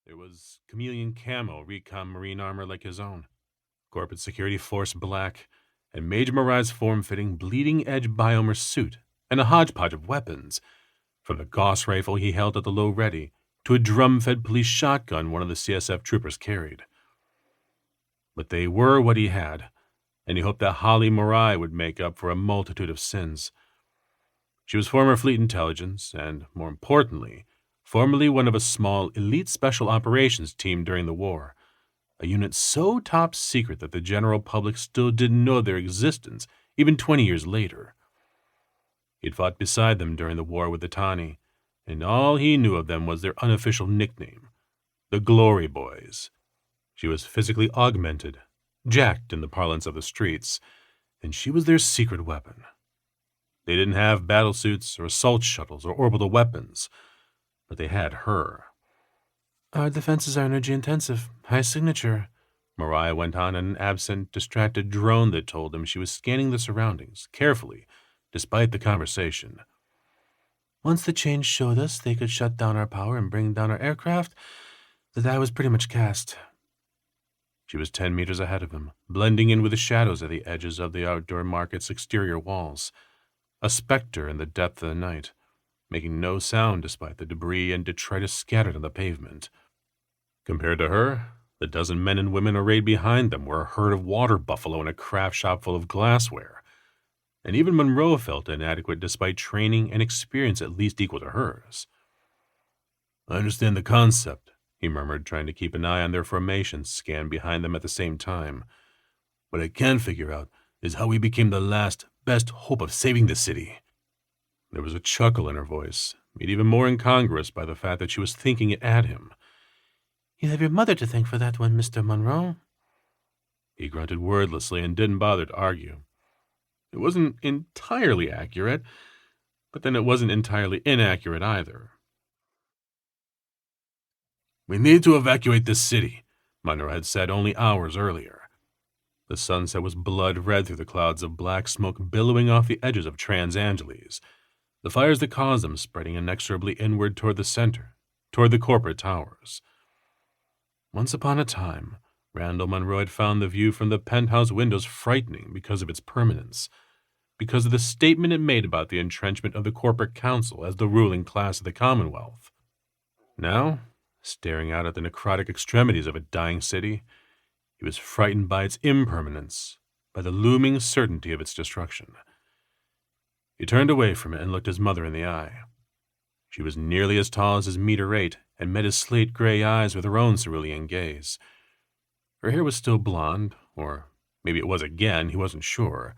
There was chameleon camo recon marine armor like his own, corporate security force black, and Major Mariah's form-fitting bleeding-edge biomer suit, and a hodgepodge of weapons, from the Gauss rifle he held at the low ready to a drum-fed police shotgun one of the CSF troopers carried. But they were what he had, and he hoped that Holly Mariah would make up for a multitude of sins. She was former fleet intelligence and, more importantly, formerly one of a small elite special operations team during the war, a unit so top secret that the general public still didn't know their existence even 20 years later. He'd fought beside them during the war with the Tani, and all he knew of them was their unofficial nickname, the Glory Boys. She was physically augmented, jacked in the parlance of the streets, and she was their secret weapon. They didn't have battlesuits or assault shuttles or orbital weapons, but they had her. Our defenses are energy-intensive, high signature, Mariah went on in an absent, distracted drone that told him she was scanning the surroundings, carefully, despite the conversation. Once the change showed us they could shut down our power and bring down our aircraft, the die was pretty much cast. She was 10 meters ahead of him, blending in with the shadows at the edges of the outdoor market's exterior walls, a specter in the depth of the night, making no sound despite the debris and detritus scattered on the pavement. Compared to her, the dozen men and women arrayed behind them were a herd of water buffalo in a craft shop full of glassware, and even Munroe felt inadequate despite training and experience at least equal to hers. I understand the concept, he murmured, trying to keep an eye on their formations scanned behind them at the same time. What I can figure out is how we became the last, best hope of saving the city. There was a chuckle in her voice, made even more incongruous by the fact that she was thinking it at him. You have your mother to thank for that one, Mr. Munroe. He grunted wordlessly and didn't bother to argue. It wasn't entirely accurate, but then it wasn't entirely inaccurate either. We need to evacuate this city, Munroe had said only hours earlier. The sunset was blood red through the clouds of black smoke billowing off the edges of Trans Angeles, the fires that caused them spreading inexorably inward toward the center, toward the corporate towers. Once upon a time, Randall Munroe had found the view from the penthouse windows frightening because of its permanence, because of the statement it made about the entrenchment of the corporate council as the ruling class of the Commonwealth. Now, staring out at the necrotic extremities of a dying city, he was frightened by its impermanence, by the looming certainty of its destruction. He turned away from it and looked his mother in the eye. She was nearly as tall as his meter 8 and met his slate-gray eyes with her own cerulean gaze. Her hair was still blonde, or maybe it was again, he wasn't sure,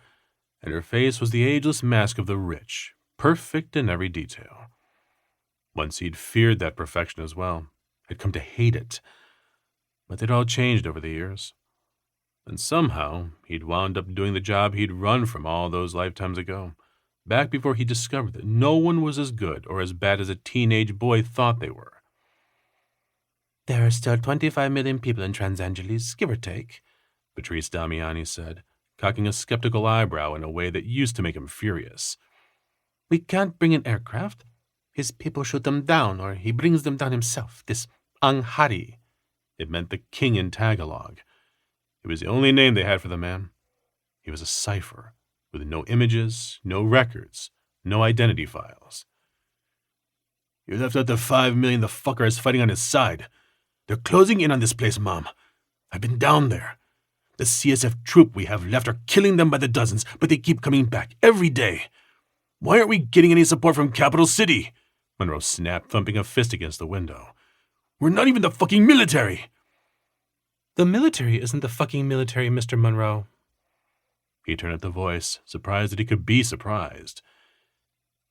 and her face was the ageless mask of the rich, perfect in every detail. Once he'd feared that perfection as well, had come to hate it, but they'd all changed over the years. And somehow, he'd wound up doing the job he'd run from all those lifetimes ago, back before he discovered that no one was as good or as bad as a teenage boy thought they were. There are still 25 million people in Trans Angeles, give or take, Patrice Damiani said, cocking a skeptical eyebrow in a way that used to make him furious. We can't bring an aircraft. His people shoot them down, or he brings them down himself, this Anghari. It meant the king in Tagalog. It was the only name they had for the man. He was a cipher, with no images, no records, no identity files. You left out the 5 million the fucker is fighting on his side. They're closing in on this place, Mom. I've been down there. The CSF troop we have left are killing them by the dozens, but they keep coming back every day. Why aren't we getting any support from Capital City? Munroe snapped, thumping a fist against the window. We're not even the fucking military. The military isn't the fucking military, Mr. Munroe. He turned at the voice, surprised that he could be surprised.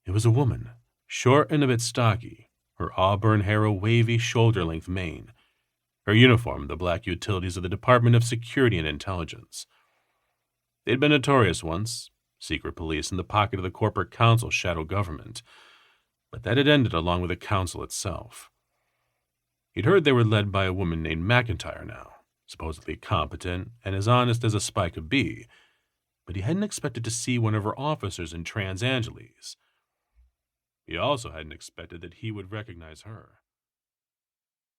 It was a woman, short and a bit stocky, her auburn hair a wavy shoulder-length mane, her uniform the black utilities of the Department of Security and Intelligence. They'd been notorious once, secret police in the pocket of the corporate council shadow government, but that had ended along with the council itself. He'd heard they were led by a woman named McIntire now, supposedly competent and as honest as a spy could be, but he hadn't expected to see one of her officers in Trans Angeles. He also hadn't expected that he would recognize her.